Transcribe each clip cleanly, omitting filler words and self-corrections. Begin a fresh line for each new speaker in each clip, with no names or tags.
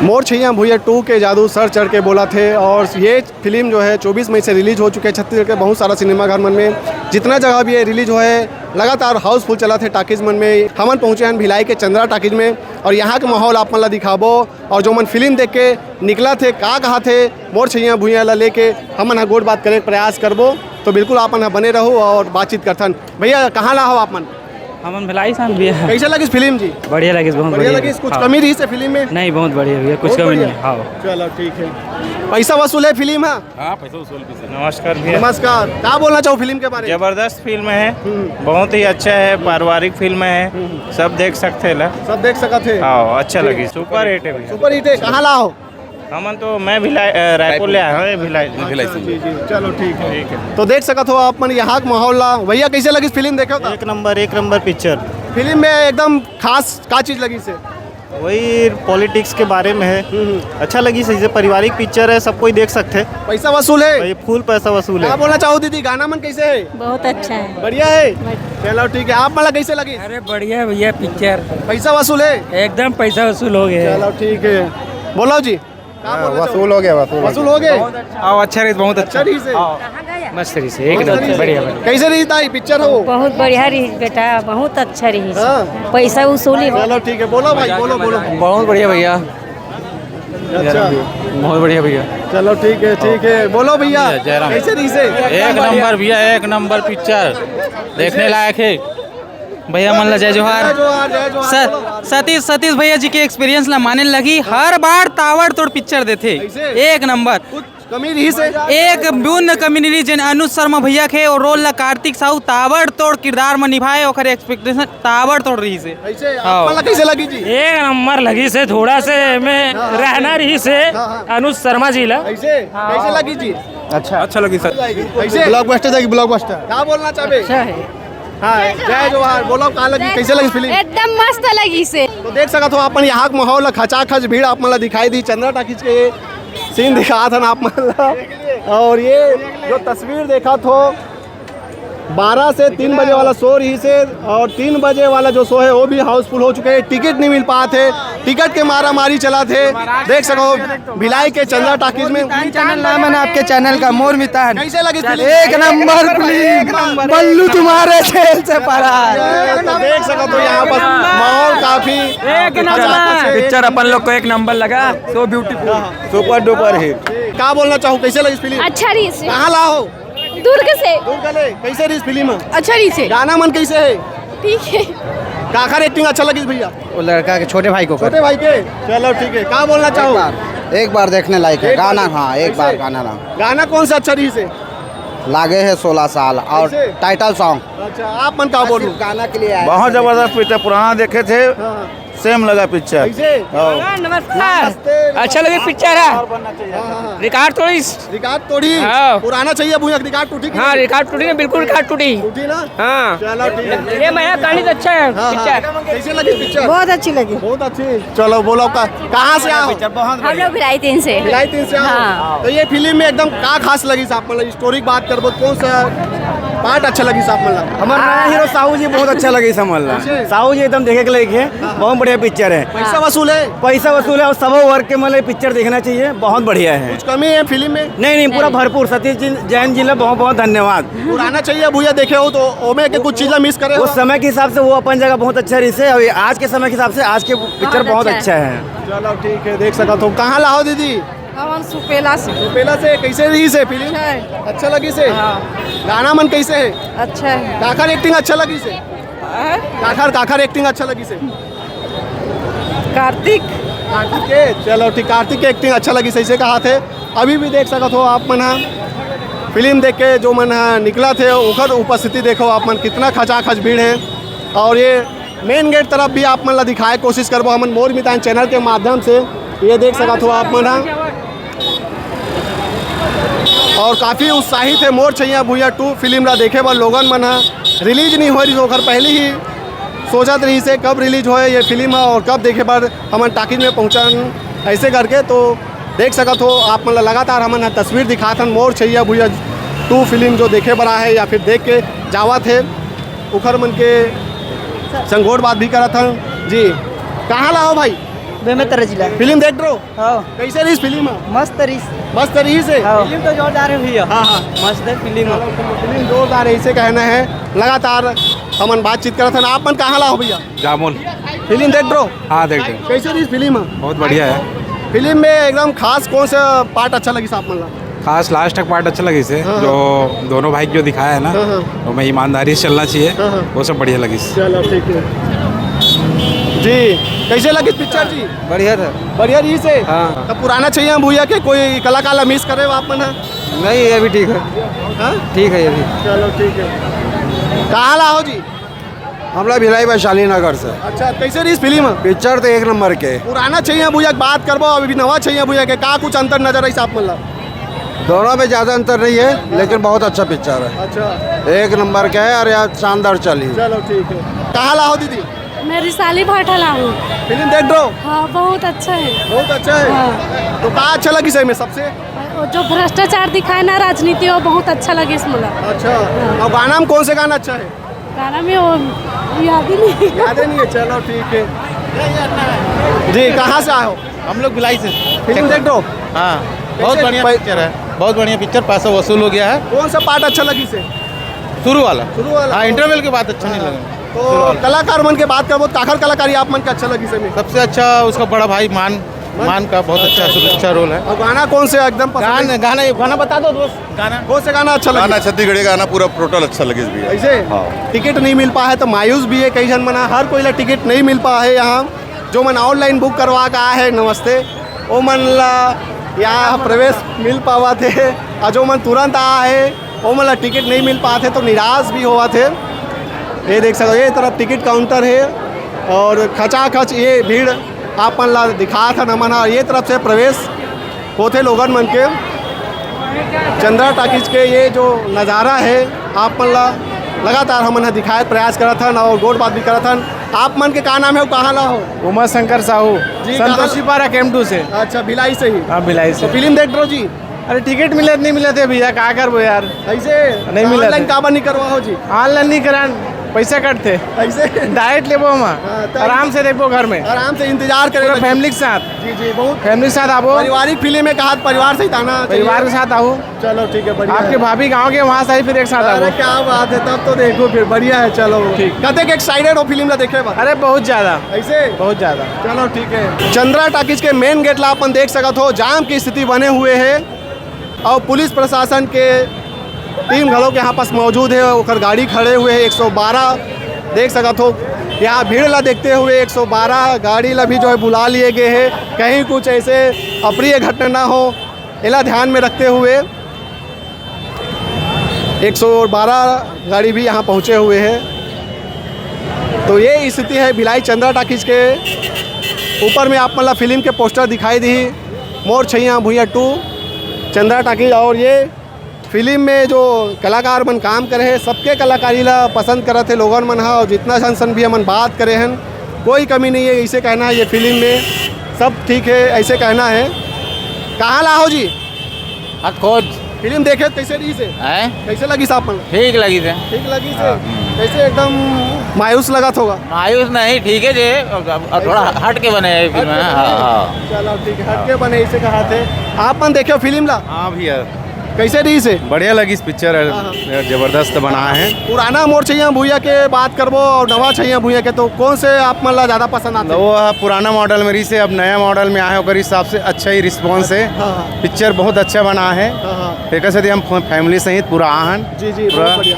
मोर छैया भुइया 2 के जादू सर चढ़ के बोला थे। और ये फिल्म जो है 24 मई से रिलीज हो चुके हैं छत्तीसगढ़ के बहुत सारा सिनेमा घर मन में, जितना जगह भी ये रिलीज हुआ है लगातार हाउसफुल चला थे टाकीज मन में। हमन पहुँचे हैं भिलाई के चंद्रा टाकीज में और यहाँ के माहौल आप मन ला दिखाबो और जो मन फिल्म देख के निकला थे कहा थे मोर छैया भुइया ला लेके हमन हा गोट बात करे प्रयास करबो। तो बिल्कुल आप मन बने रहो और बातचीत करथन। भैया कहाँ ला हो आप मन?
हमन भिलाई सान भी है।
कैसा लगी फिल्म जी?
बढ़िया लगी, बहुत
बढ़िया लगी। कुछ कमी रही से फिल्म में?
नहीं, बहुत बढ़िया भैया, कुछ कमी नहीं। हाँ
चलो ठीक है। पैसा वसूल है फिल्म?
हाँ पैसा वसूल भी सर।
नमस्कार भैया।
नमस्कार। क्या बोलना चाहो फिल्म के बारे में?
जबरदस्त फिल्म है, बहुत ही अच्छा है, पारिवारिक फिल्म है, सब देख सकते हैं।
सब देख सका थे।
हाँ अच्छा लगी, सुपर हिट है भैया।
सुपर हिट है। कहाँ ला हो?
हमन तो मैं भिलाई रायपुर ले आया हूँ, भिलाई
जी जी चलो ठीक है। तो देख सकत हो आप मन यहाँ का माहौल ला। भैया कैसे लगी फिल्म? देखो था?
एक नंबर पिक्चर।
फिल्म में एकदम खास का चीज लगी से?
वही पॉलिटिक्स के बारे में है, अच्छा लगी। सही से पारिवारिक पिक्चर है, सब कोई देख सकते हैं।
पैसा वसूल है?
वही फुल पैसा वसूल
क्या
है।
बोलना चाहो दीदी? गाना मन कैसे है?
बहुत अच्छा है।
बढ़िया है। चलो ठीक है। आप मला कैसे लगी?
अरे बढ़िया भैया पिक्चर,
पैसा वसूल है?
एकदम पैसा वसूल हो गया।
चलो ठीक है। बोलो जी।
वसूल हो गया,
वसूल हो गए?
अच्छा रही, बहुत
अच्छा रही से?
मस्त रही से, एकदम बढ़िया।
कैसे रही था पिक्चर हो?
बहुत बढ़िया रही बेटा, बहुत अच्छा रही।
हाँ।
पैसा वसूली।
चलो ठीक है। बोलो भाई, बोलो बोलो।
बहुत बढ़िया भैया,
अच्छा
बहुत बढ़िया भैया।
चलो ठीक है। बोलो भैया कैसे रही से?
एक नंबर भैया, एक नंबर पिक्चर, देखने लायक है
भैया मन ला जय जोहार।
जय जोहार।
सतीश भैया जी के एक्सपीरियंस ला माने लगी, हर बार तावड़ तोड़ पिक्चर देते, एक नंबर।
कुछ कमी रही से?
एक बूंद कमी नहीं रही। जन अनुज शर्मा भैया के और रोल ला कार्तिक साहू ताबड़ तोड़ किरदार में निभाए, और एक्सपेक्टेशन ताबड़ तोड़ रही से।
कैसे आपला कैसे लगी जी?
एक नंबर लगी से, थोड़ा से में रहना रही से अनुज शर्मा जी ला।
कैसे लगी जी?
अच्छा लगी सर।
कैसे ब्लॉकबस्टर जाएगी? ब्लॉकबस्टर क्या बोलना चाहे?
अच्छा है।
हाँ जय जोहार। बोलो कहाँ लगी, कैसे लगी फिल्म?
एकदम मस्त लगी से।
तो देख सकत हो अपन यहाँ का माहौल खचाखच भीड़ आप मला दिखाई दी। चंद्रा टाकीज के सीन दिखा था आप मला। और ये जो तस्वीर देखा तो 12 से 3 बजे वाला शो रही से, और 3 बजे वाला जो शो है वो भी हाउसफुल हो चुके हैं। टिकट नहीं मिल पाए थे, टिकट के मारा मारी चला थे। देख सको भिलाई के चंद्रा टाकीज में।
चैनल नाम है आपके चैनल का, मोर मितान।
कैसे लगी फिल्म?
एक नंबर फिल्म, बल्लू तुम्हारे खेल से परा।
तो देख सको तो यहाँ पर माहौल काफी
एक नंबर पिक्चर अपन लोग को एक नंबर लगा, so beautiful,
super duper hit.
क्या बोलना चाहूँ, कैसे लगी फिल्म?
अच्छा रही से।
कहाँ ला हो?
दुर्ग से।
कैसे रही फिल्म?
अच्छा रही से।
गाना मन कैसे है?
ठीक है।
काखर एक्टिंग अच्छा लगी भैया?
वो लड़का के छोटे भाई को
छोटे भाई के। चलो ठीक है। क्या बोलना चाहो?
एक बार देखने लायक है
एक बार
गाना।
देखने-
हाँ एक
कैसे?
बार गाना ना
गाना कौन सा अच्छा रही से?
लागे है 16 साल और
कैसे?
Title song.
अच्छा आप मन का बोलूं?
गाना के लिए आया।
बहुत जबरदस्त पिक्चर, पुराना देखे थे,
हाँ,
सेम लगा पिक्चर।
कैसे?
नमस्कार। अच्छा लगे पिक्चर है,
हाँ,
रिकॉर्ड तोड़ी।
रिकॉर्ड तोड़ी।
हाँ।
पुराना चाहिए भूया, रिकॉर्ड टूटी कि
हाँ
नहीं?
रिकॉर्ड टूटी ना, बिल्कुल रिकॉर्ड टूटी।
टूटी ना?
हाँ
चलो ठीक है।
ये मैं कहानी तो अच्छा है
हाँ,
पिक्चर।
हाँ। कैसे लगी पिक्चर?
बहुत अच्छी लगी।
बहुत अच्छी। चलो बोलो कहाँ से आओ?
हम लोग भिलाई 3 से।
भिलाई 3 से आओ।
हाँ।
तो ये फिल्म में एकदम का खास लगी साहब? मतलब स्टोरी बात करबो कौन सा पार्ट अच्छा लगी साहब? मतलब
हमारा नया हीरो साहू जी बहुत अच्छा लगे समझला।
कैसे?
साहू जी एकदम देखे के लायक है, बहुत बढ़िया पिक्चर है।
पैसा वसूल है?
पैसा वसूल है और सब वर्ग के मतलब पिक्चर देखना चाहिए, बहुत बढ़िया है।
कुछ कमी है फिल्म में?
नहीं पूरा भरपूर। सतीश जी जैन जी ला बहुत बहुत धन्यवाद।
पुराना चाहिए भूया देखे हो तो ओमे के कुछ चीजें मिस करे हो?
उस समय के हिसाब से वो अपन जगह बहुत अच्छा रही से, और आज के समय के हिसाब से आज के पिक्चर बहुत अच्छा है।
चलो ठीक है। देख सका तो कहाँ लाओ दीदी?
हम सुपेला से।
पहला से कैसे रही से फिल्म? अच्छा लगी से? गाना मन कैसे है?
अच्छा है।
काखर एक्टिंग अच्छा लगी से? काखर एक्टिंग अच्छा लगी से?
कार्तिक।
कार्तिक के। चलो ठीक, कार्तिक के एक्टिंग अच्छा लगी, सही से कहा थे। अभी भी देख सकत हो आप मन फिल्म देख के जो मन निकला थे उखर उपस्थिति देखो आप मन, कितना खचाखच भीड़ है। और ये मेन गेट तरफ भी आप मन ला दिखाए कोशिश करबो हमन मोर मितान चैनल के माध्यम से। ये देख सकत हो आप मन और काफ़ी उत्साहित है मोर छैया भुइया 2 फिल्म ला देखे बर लोगन मन रिलीज नहीं हो रही ओखर पहले ही सोचत रही से कब रिलीज होए ये फिल्म और कब देखे बर हमन टाकीज में पहुँचन ऐसे करके। तो देख सकत हो आप मतलब लगातार हमन तस्वीर दिखाथन मोर छैया भुइया 2 फिल्म जो देखे बरा है या फिर देख के जावा थे उखर मन के संगोट बात भी करत हन जी। कहाँ लाओ भाई?
बेमेतर जिला
फिल्म देख रहे हो?
हाँ
कैसे रही फिल्म?
मस्त रही
मस्त रही से?
फिल्म तो जोरदार है भैया
हाँ हाँ
मस्त है फिल्म
फिल्म जोरदार है, इसे कहना है। लगातार हमन बातचीत करत हन। आप मन कहाँ ला हो भैया?
जामुन।
फिल्म देख रहे हो?
हाँ देख रहे
कैसे रही फिल्म?
बहुत बढ़िया है।
फिल्म में एकदम खास कौन सा पार्ट अच्छा लगी आप मन ला?
खास लास्ट तक पार्ट अच्छा लगी इसे,
हाँ,
जो दोनों भाई को जो दिखाया है ना,
हाँ, हाँ।
तो मैं ईमानदारी से चलना चाहिए,
हाँ, हाँ।
वो सब बढ़िया लगी इसे।
चलो ठीक है जी। कैसे लगी पिक्चर जी?
बढ़िया था
बढ़िया रही से?
हाँ।
तो पुराना चाहिए भूया के कोई कलाकार मिस करे आप मन?
नहीं ये भी ठीक है
हाँ
ठीक है ये भी
चलो ठीक है। कहाँ ला हो जी?
हमला भिलाई वैशाली नगर से।
अच्छा कैसे रही फिल्म?
पिक्चर तो एक नंबर के।
पुराना चाहिए भूया की बात करबो, अभी नवा चाहिए भूया के का कुछ अंतर नजर आई आप मन ला?
दोनों में ज़्यादा अंतर नहीं है, लेकिन बहुत अच्छा पिक्चर है,
अच्छा
एक नंबर का है और यहाँ शानदार चली।
चलो ठीक है। कहाँ ला हो दीदी?
मैं रिसाली भाटला हूँ।
फिल्म देख रहे हो?
हाँ बहुत अच्छा है।
बहुत अच्छा है। तो कहाँ अच्छा लगी सही में सबसे?
और जो भ्रष्टाचार दिखाए ना राजनीति वो बहुत अच्छा लगे इसमें।
अच्छा और गाना में कौन से गाना अच्छा है?
गाना में वो याद ही नहीं।
याद ही नहीं है। चलो ठीक है जी। कहाँ से आए हो?
हम लोग भिलाई से।
फिल्म देख रहे हो?
हाँ बहुत
कैसे?
बढ़िया पिक्चर है, बहुत बढ़िया पिक्चर, पैसा वसूल हो गया है।
कौन सा पार्ट अच्छा लगी से?
शुरू वाला।
शुरू वाला?
हाँ इंटरवल के बाद अच्छा नहीं लगा।
तो कलाकार मन के बात करबो, ताखर कलाकारी आप मन के अच्छा लगी से में?
सबसे अच्छा उसका बड़ा भाई मान का बहुत अच्छा रोल है।
और गाना कौन से एकदम पसंद है?
गाना बता दो दोस्त। गाना
कौन से गाना अच्छा लगा?
छत्तीसगढ़ी गाना पूरा टोटल अच्छा लगे भैया।
ऐसे टिकट नहीं मिल पा है तो मायूस भी है कई जन मना, हर कोई ला टिकट नहीं मिल पा है। यहाँ जो मन ऑनलाइन बुक करवा का है नमस्ते वो मन ला यहाँ प्रवेश मिल पावा थे, और जो मन तुरंत आया है वो मन ला टिकट नहीं मिल पाते तो निराश भी हुआ थे। ये देख सकते हो, ये तरफ टिकट काउंटर है और खचाखच ये भीड़ आप मन ला दिखा था न मना। ये तरफ से प्रवेश होते लोगन मन के चंद्रा टाकीज के। ये जो नज़ारा है आप मन ला लगातार हमन दिखाए प्रयास करत हन और गोट बात भी करत हन। आप मन के का नाम है, कहाँ ला हो?
उमा शंकर साहू,
जी,
संतोषी पारा कैंप 2 से।
अच्छा भिलाई से ही?
हाँ भिलाई
तो
से।
फिल्म देख रहे हो जी?
अरे टिकट मिले नहीं मिले थे भैया, क्या करबो यार।
ऐसे
नहीं मिला
ऑनलाइन
थे।
काबर नहीं करवा हो जी?
ऑनलाइन नहीं करान, पैसा कटते।
ऐसे
डायरेक्ट लेबो हम,
हाँ, तो
आराम से देखबो घर में,
आराम से इंतजार करे
पूरा
लगे।
फैमिली के साथ।
जी जी बहुत
फैमिली के साथ आवो,
पारिवारिक फिल्म में कहा परिवार से ही आना चाहिए।
परिवार के साथ आओ।
चलो ठीक है बढ़िया
आपके
है।
भाभी गाँव के वहाँ से ही फिर एक साथ
अरे
आओ।
क्या बात है, तब तो देखो फिर बढ़िया है। चलो
ठीक।
कते के एक्साइटेड हो फिल्म ला देखे बा?
अरे बहुत ज़्यादा,
ऐसे
बहुत ज़्यादा।
चलो ठीक है। चंद्रा टाकीज के मेन गेट ला अपन देख सकत हो, जाम की स्थिति बने हुए है और पुलिस प्रशासन के टीम घरों के यहाँ पास मौजूद है, ओकर गाड़ी खड़े हुए है। 112 देख सकत हो, यहाँ भीड़ ला देखते हुए 112 गाड़ी ला भी जो है बुला लिए गए हैं, कहीं कुछ ऐसे अप्रिय घटना ना हो इला ध्यान में रखते हुए 112 गाड़ी भी यहाँ पहुँचे हुए हैं। तो ये स्थिति है भिलाई चंद्रा टाकीज के ऊपर में आप मतलब फिल्म के पोस्टर दिखाई दी, मोर छैया भूया 2 चंद्रा टाकीज। और ये फिल्म में जो कलाकार मन काम करे हैं सबके कलाकारी ला पसंद करत है लोगन मन हा, और जितना सन भी हमन बात करे हैं कोई कमी नहीं है, ऐसे कहना है। ये फिल्म में सब ठीक है ऐसे कहना है। कहाँ ला हो जी?
खोज
फिल्म देखे कैसे रही से? कैसे लगी साहब मन?
ठीक लगी थे।
ठीक लगी से? कैसे एकदम मायूस लगा होगा?
मायूस नहीं, ठीक है जी, थोड़ा हट के बने है फिल्म।
चलो ठीक है, हटके बने इसे कहा थे। आप मन देखे फिल्म ला?
हाँ भैया
कैसे रही से?
बढ़िया लगी इस पिक्चर, जबरदस्त बना है।
पुराना मोर छैया भूया के बात करबो और नवा छैया भूया के, तो कौन से आप मन ला ज़्यादा पसंद आते?
वो पुराना मॉडल में रही से अब नया मॉडल में आए होकर हिसाब से अच्छा ही रिस्पॉन्स है।
हाँ।
पिक्चर बहुत अच्छा बना है। एक से हम फैमिली सहित पूरा आहन
जी जी
पूरा
बहुत बढ़िया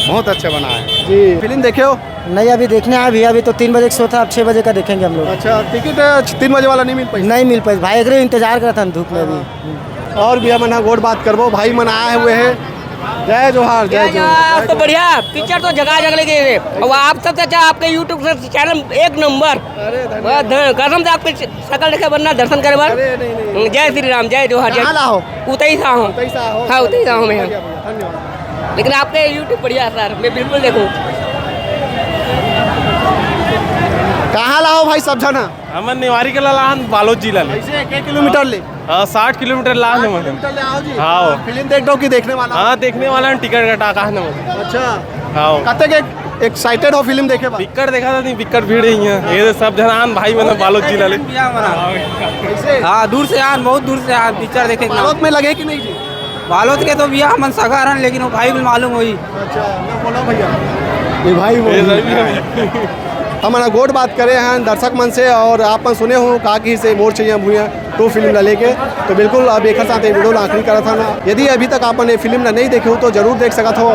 बहुत अच्छा बना है
जी। फिल्म देखे हो?
नहीं अभी देखने आए भैया, अभी तो 3 बजे शो था, अब 6 बजे का देखेंगे हम लोग।
अच्छा टिकट 3 बजे वाला नहीं मिल पाई?
नहीं मिल पाई भाई, अगर इंतजार कर था धूप में अभी।
और भी मना गोट बात करबो, भाई मन आए हुए हैं। जय जोहार जय जोहार।
तो बढ़िया पिक्चर तो जगह जगह लगे थे, और आप सबसे अच्छा आपके यूट्यूब से चैनल एक नंबर। कसम से आपके शकल देखे बनना दर्शन करे बार।
अरे नहीं
जय श्री राम, जय जोहार।
कहाँ ला हो?
उतई सा हूँ। हाँ उतई सा हूँ मैं।
धन्यवाद।
लेकिन आपके यूट्यूब बढ़िया है सर, मैं बिल्कुल देखूँ।
कहाँ ला हो भाई सब जना?
हमन निवारी के लान बालोद जिला ले।
ऐसे 1 किलोमीटर ले?
60 किलोमीटर लान है मतलब।
किलोमीटर ले आओ जी।
हाँ।
फिल्म देख दो कि देखने वाला?
हाँ देखने वाला टिकट कटा का है ना।
अच्छा
हाँ
कते के एक्साइटेड हो फिल्म देखे बा
विकट देखा था नहीं विकट भीड़ ही है ये सब जनान भाई मतलब बालोद जिला ले
कैसे
हाँ दूर से आन बहुत दूर से आन पिक्चर देखे
बालोद में लगे कि नहीं जी
बालोद के तो बिया मन सगारन लेकिन वो भाई भी मालूम हुई
अच्छा मैं बोला भैया ये भाई बोल हमारा गोट बात करे हैं दर्शक मन से और आप सुने हो कहा कि से मोर चाहिए भूया 2 फिल्म ला लेके तो बिल्कुल अब एक साथ वीडियो आखिरी करा था ना यदि अभी तक आपने फिल्म नहीं देखी हो तो जरूर देख सकता हो।